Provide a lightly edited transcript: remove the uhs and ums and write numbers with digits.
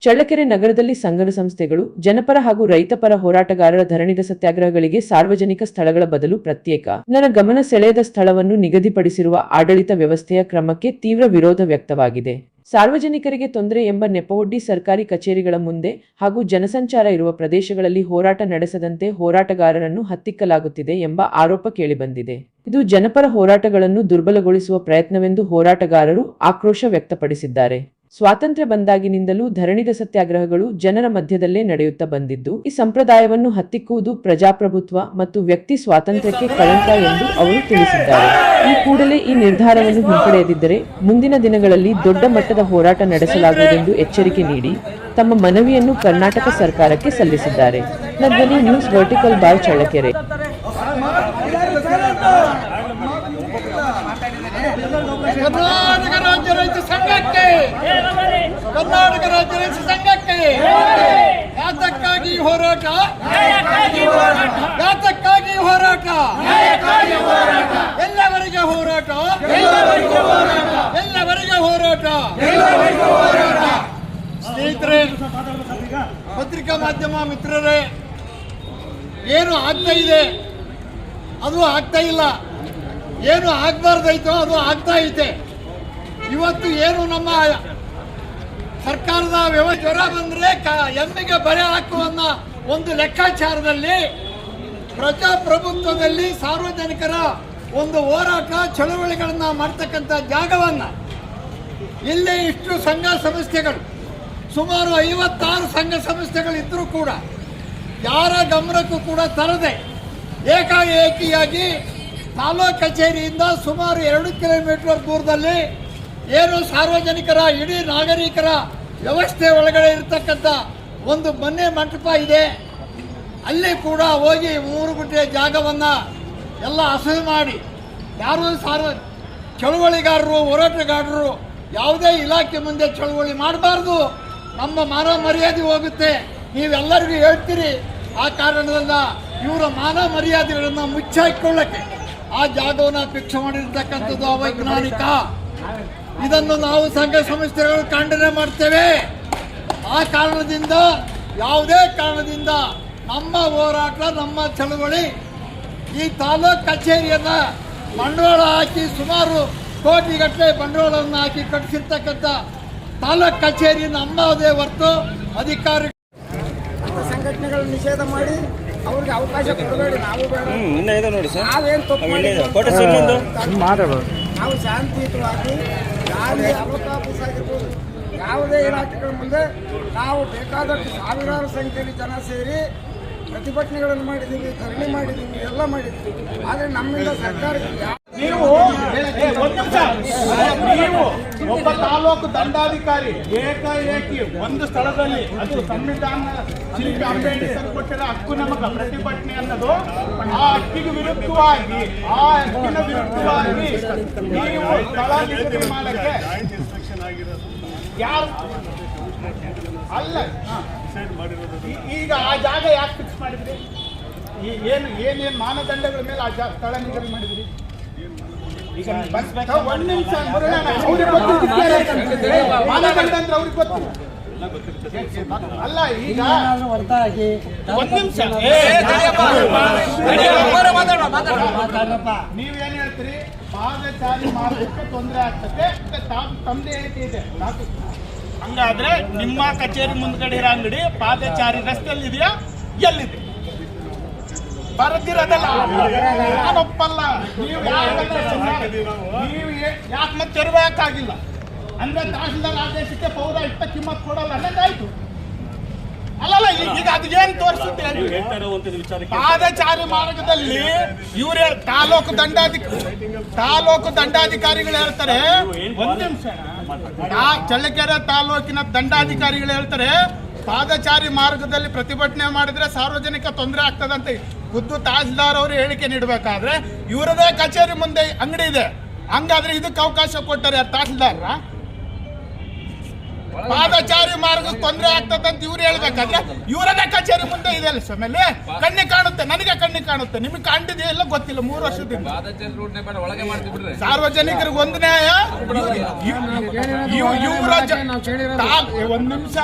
ಚಳ್ಳಕೆರೆ ನಗರದಲ್ಲಿ ಸಂಘ ಸಂಸ್ಥೆಗಳು, ಜನಪರ ಹಾಗೂ ರೈತಪರ ಹೋರಾಟಗಾರರ ಧರಣಿದ ಸತ್ಯಾಗ್ರಹಗಳಿಗೆ ಸಾರ್ವಜನಿಕ ಸ್ಥಳಗಳ ಬದಲು ಪ್ರತ್ಯೇಕ ಗಮನ ಸೆಳೆಯದ ಸ್ಥಳವನ್ನು ನಿಗದಿಪಡಿಸಿರುವ ಆಡಳಿತ ವ್ಯವಸ್ಥೆಯ ಕ್ರಮಕ್ಕೆ ತೀವ್ರ ವಿರೋಧ ವ್ಯಕ್ತವಾಗಿದೆ. ಸಾರ್ವಜನಿಕರಿಗೆ ತೊಂದರೆ ಎಂಬ ನೆಪವೊಡ್ಡಿ ಸರ್ಕಾರಿ ಕಚೇರಿಗಳ ಮುಂದೆ ಹಾಗೂ ಜನಸಂಚಾರ ಇರುವ ಪ್ರದೇಶಗಳಲ್ಲಿ ಹೋರಾಟ ನಡೆಸದಂತೆ ಹೋರಾಟಗಾರರನ್ನು ಹತ್ತಿಕ್ಕಲಾಗುತ್ತಿದೆ ಎಂಬ ಆರೋಪ ಕೇಳಿಬಂದಿದೆ. ಇದು ಜನಪರ ಹೋರಾಟಗಳನ್ನು ದುರ್ಬಲಗೊಳಿಸುವ ಪ್ರಯತ್ನವೆಂದು ಹೋರಾಟಗಾರರು ಆಕ್ರೋಶ ವ್ಯಕ್ತಪಡಿಸಿದ್ದಾರೆ. ಸ್ವಾತಂತ್ರ್ಯ ಬಂದಾಗಿನಿಂದಲೂ ಧರಣಿದ ಸತ್ಯಾಗ್ರಹಗಳು ಜನರ ಮಧ್ಯದಲ್ಲೇ ನಡೆಯುತ್ತಾ ಬಂದಿದ್ದು, ಈ ಸಂಪ್ರದಾಯವನ್ನು ಹತ್ತಿಕ್ಕುವುದು ಪ್ರಜಾಪ್ರಭುತ್ವ ಮತ್ತು ವ್ಯಕ್ತಿ ಸ್ವಾತಂತ್ರ್ಯಕ್ಕೆ ಕಳಂಕ ಎಂದು ಅವರು ತಿಳಿಸಿದ್ದಾರೆ. ಈ ಕೂಡಲೇ ಈ ನಿರ್ಧಾರವನ್ನು ಹಿಂಪಡೆಯದಿದ್ದರೆ ಮುಂದಿನ ದಿನಗಳಲ್ಲಿ ದೊಡ್ಡ ಮಟ್ಟದ ಹೋರಾಟ ನಡೆಸಲಾಗುವುದೆಂದು ಎಚ್ಚರಿಕೆ ನೀಡಿ ತಮ್ಮ ಮನವಿಯನ್ನು ಕರ್ನಾಟಕ ಸರ್ಕಾರಕ್ಕೆ ಸಲ್ಲಿಸಿದ್ದಾರೆ. ಧ್ವನಿ ನ್ಯೂಸ್ ವರ್ಟಿಕಲ್ ಬಾಯ್ ಚಳ್ಳಕೆರೆ. ಕರ್ನಾಟಕ ರಾಜ್ಯ ರೈತ ಸಂಘಕ್ಕೆ ಯಾತಕ್ಕಾಗಿ ಹೋರಾಟ, ಯಾತಕ್ಕಾಗಿ ಹೋರಾಟ, ಎಲ್ಲವರಿಗೆ ಹೋರಾಟ, ಎಲ್ಲವರಿಗೆ ಹೋರಾಟ. ಸ್ನೇಹಿತರೆ, ಪತ್ರಿಕಾ ಮಾಧ್ಯಮ ಮಿತ್ರರೇ, ಏನು ಆಗ್ತಾ ಇದೆ ಅದು ಆಗ್ತಾ ಇಲ್ಲ, ಏನು ಆಗ್ಬಾರ್ದಾಯ್ತೋ ಅದು ಆಗ್ತಾ ಐತೆ. ಇವತ್ತು ಏನು ನಮ್ಮ ಸರ್ಕಾರದ ವ್ಯವಸ್ಥೆ ಜ್ವರ ಬಂದ್ರೆ ಎಮ್ಮೆಗೆ ಬರೆ ಹಾಕುವನ್ನ ಒಂದು ಲೆಕ್ಕಾಚಾರದಲ್ಲಿ ಪ್ರಜಾಪ್ರಭುತ್ವದಲ್ಲಿ ಸಾರ್ವಜನಿಕರ ಒಂದು ಹೋರಾಟ ಚಳವಳಿಗಳನ್ನ ಮಾಡ್ತಕ್ಕಂಥ ಜಾಗವನ್ನ ಇಲ್ಲಿ ಇಷ್ಟು ಸಂಘ ಸಂಸ್ಥೆಗಳು, ಸುಮಾರು 56 ಸಂಘ ಸಂಸ್ಥೆಗಳು ಇದ್ರೂ ಕೂಡ ಯಾರ ಗಮನಕ್ಕೂ ಕೂಡ ತರದೆ ಏಕಾಏಕಿಯಾಗಿ ತಾಲೂಕು ಕಚೇರಿಯಿಂದ ಸುಮಾರು 2 ಕಿಲೋಮೀಟರ್ ದೂರದಲ್ಲಿ ಏನು ಸಾರ್ವಜನಿಕರ ಇಡೀ ನಾಗರಿಕರ ವ್ಯವಸ್ಥೆ ಒಳಗಡೆ ಇರತಕ್ಕಂಥ ಒಂದು ಮನೆ ಮಂಟಪ ಇದೆ, ಅಲ್ಲಿ ಕೂಡ ಹೋಗಿ 3 ಗುಂಟೆ ಜಾಗವನ್ನು ಎಲ್ಲ ಹಸಿರು ಮಾಡಿ ಯಾರು ಚಳುವಳಿಗಾರರು ಹೋರಾಟಗಾರರು ಯಾವುದೇ ಇಲಾಖೆ ಮುಂದೆ ಚಳುವಳಿ ಮಾಡಬಾರ್ದು, ನಮ್ಮ ಮಾನ ಮರ್ಯಾದೆ ಹೋಗುತ್ತೆ, ನೀವೆಲ್ಲರಿಗೂ ಹೇಳ್ತೀರಿ. ಆ ಕಾರಣದಿಂದ ಇವರ ಮಾನ ಮರ್ಯಾದೆಗಳನ್ನು ಮುಚ್ಚಾಕೊಳ್ಳಕ್ಕೆ ಆ ಜಾಗವನ್ನು ಫಿಕ್ಸ್ ಮಾಡಿರ್ತಕ್ಕಂಥದ್ದು ಅವೈಜ್ಞಾನಿಕ. ಇದನ್ನು ನಾವು ಸಂಘ ಸಂಸ್ಥೆಗಳು ಖಂಡನೆ ಮಾಡ್ತೇವೆ. ಆ ಕಾರಣದಿಂದ ಯಾವುದೇ ಕಾರಣದಿಂದ ನಮ್ಮ ಹೋರಾಟ, ನಮ್ಮ ಚಳವಳಿ ಈ ತಾಲೂಕು ಕಚೇರಿಯನ್ನ ಬಂಡವಾಳ ಹಾಕಿ ಸುಮಾರು ಕೋಟಿಗಟ್ಟಲೆ ಬಂಡವಾಳವನ್ನು ಹಾಕಿ ಕಟ್ಟಿಸಿರ್ತಕ್ಕಂಥ ತಾಲೂಕು ಕಚೇರಿ ನಮ್ಮದೇ ಹೊರತು ಅಧಿಕಾರಿ ಸಂಘಟನೆಗಳು ನಿಷೇಧ ಮಾಡಿ ಅವ್ರಿಗೆ ಅವಕಾಶ ಕೊಡಬೇಡಿ. ನಾವು ನಾವೇನು ತಪ್ಪು ನಾವು ಶಾಂತಿಯುತವಾಗಿ ಯಾರೇ ಆಫೀಸ್ ಆಗಿರ್ಬೋದು ಯಾವುದೇ ಇಲಾಖೆಗಳ ಮುಂದೆ ನಾವು ಬೇಕಾದಷ್ಟು ಸಾವಿರಾರು ಸಂಖ್ಯೆಯಲ್ಲಿ ಜನ ಸೇರಿ ಪ್ರತಿಭಟನೆಗಳನ್ನು ಮಾಡಿದ್ದೀವಿ, ಧರಣಿ ಮಾಡಿದ್ದೀವಿ, ಎಲ್ಲ ಮಾಡಿದ್ದೀವಿ. ಆದರೆ ನಮ್ಮಿಂದ ಸರ್ಕಾರಕ್ಕೆ ನೀವು ಒಬ್ಬ ತಾಲೂಕು ದಂಡಾಧಿಕಾರಿ ಏಕಾಏಕಿ ಒಂದು ಸ್ಥಳದಲ್ಲಿ, ಅದು ಸಂವಿಧಾನ ಶಿಲ್ಪಿ ಅಂಬೇಡ್ಕರ್ ಕೊಟ್ಟಿರೋ ಹಕ್ಕು ನಮಗೆ ಪ್ರತಿಭಟನೆ ಅನ್ನೋದು, ಆ ಹಕ್ಕಿಗೆ ವಿರುದ್ಧವಾಗಿ ನೀವು ಸ್ಥಳ ನಿಗದಿ ಮಾಡಕ್ಕೆ ಯಾರು ಅಲ್ಲ. ಈಗ ಆ ಜಾಗ ಯಾಕೆ ಫಿಕ್ಸ್ ಮಾಡಿದ್ರಿ? ಏನೇನು ಮಾನದಂಡಗಳ ಮೇಲೆ ಆ ಸ್ಥಳ ನಿಗದಿ ಮಾಡಿದ್ರಿ? ಈಗ ಒಂದು ನಿಮಿಷ ಮಾನದಂಡ ಅಂದ್ರೆ ಅವ್ರಿಗೆ ಗೊತ್ತು ಅಲ್ಲ. ಈಗ ಒಂದು ನಿಮಿಷ ನೀವೇನ್ ಹೇಳ್ತೀರಿ? ಪಾದಚಾರಿ ಮಾರ್ಗಕ್ಕೆ ತೊಂದರೆ ಆಗ್ತದೆ, ತಮ್ಮದೇ ಹೇಳಿಕೆ ಇದೆ. ಹಂಗಾದ್ರೆ ನಿಮ್ಮ ಕಚೇರಿ ಮುಂದ್ಗಡೆ ಇರೋ ಅಂಗಡಿ ಪಾದಚಾರಿ ರಸ್ತೆಯಲ್ಲಿ ಇದೆಯಾ, ಎಲ್ಲಿದೆ? ಬರದಿರೋದಲ್ಲ, ನಾನೊಪ್ಪಲ್ಲ. ನೀವು ಯಾಕೆ ಮತ್ತೆ ತೆರಬೇಕಾಗಿಲ್ಲ ಅಂದ್ರೆ ತಹಸೀಲ್ದಾರ್ ಆದೇಶಕ್ಕೆ ಪೌರ ಇಷ್ಟ ಕಿಮ್ಮತ್ ಕೊಡಲ್ಲ ಅನ್ನೋದಾಯ್ತು ಅಲ್ಲಲ್ಲ. ಈಗ ಅದು ಏನ್ ತೋರಿಸುತ್ತೆ? ಪಾದಚಾರಿ ಮಾರ್ಗದಲ್ಲಿ ಇವ್ರು ತಾಲೂಕು ದಂಡಾಧಿಕಾರಿಗಳು ಹೇಳ್ತಾರೆ, ಒಂದು ನಿಮಿಷ, ಚಳ್ಳಕೆರೆ ತಾಲೂಕಿನ ದಂಡಾಧಿಕಾರಿಗಳು ಹೇಳ್ತಾರೆ ಪಾದಚಾರಿ ಮಾರ್ಗದಲ್ಲಿ ಪ್ರತಿಭಟನೆ ಮಾಡಿದ್ರೆ ಸಾರ್ವಜನಿಕ ತೊಂದರೆ ಆಗ್ತದಂತೆ. ಖುದ್ದು ತಹಸೀಲ್ದಾರ್ ಅವರು ಹೇಳಿಕೆ ನೀಡಬೇಕಾದ್ರೆ ಇವರದೇ ಕಚೇರಿ ಮುಂದೆ ಅಂಗಡಿ ಇದೆ, ಹಂಗಾದ್ರೆ ಇದಕ್ಕೆ ಅವಕಾಶ ಕೊಟ್ಟಾರೆ ತಹಸೀಲ್ದಾರ? ಪಾದಚಾರಿ ಮಾರ್ಗಕ್ಕೆ ತೊಂದರೆ ಆಗ್ತದಂತ ಇವ್ರು ಹೇಳ್ಬೇಕಾದ್ರೆ ಇವರದೇ ಕಚೇರಿ ಮುಂದೆ ಇದೆ ಅಲ್ಲ. ಆಮೇಲೆ ಕಣ್ಣಿ ಕಾಣುತ್ತೆ, ನನಗೆ ಕಣ್ಣಿ ಕಾಣುತ್ತೆ, ನಿಮಗೆ ಕಂಡಿದೆಯೋ ಇಲ್ಲ ಗೊತ್ತಿಲ್ಲ. 3 ವರ್ಷದಿಂದ ಸಾರ್ವಜನಿಕರಿಗೆ ಒಂದು ನ್ಯಾಯ, ಒಂದು ನಿಮಿಷ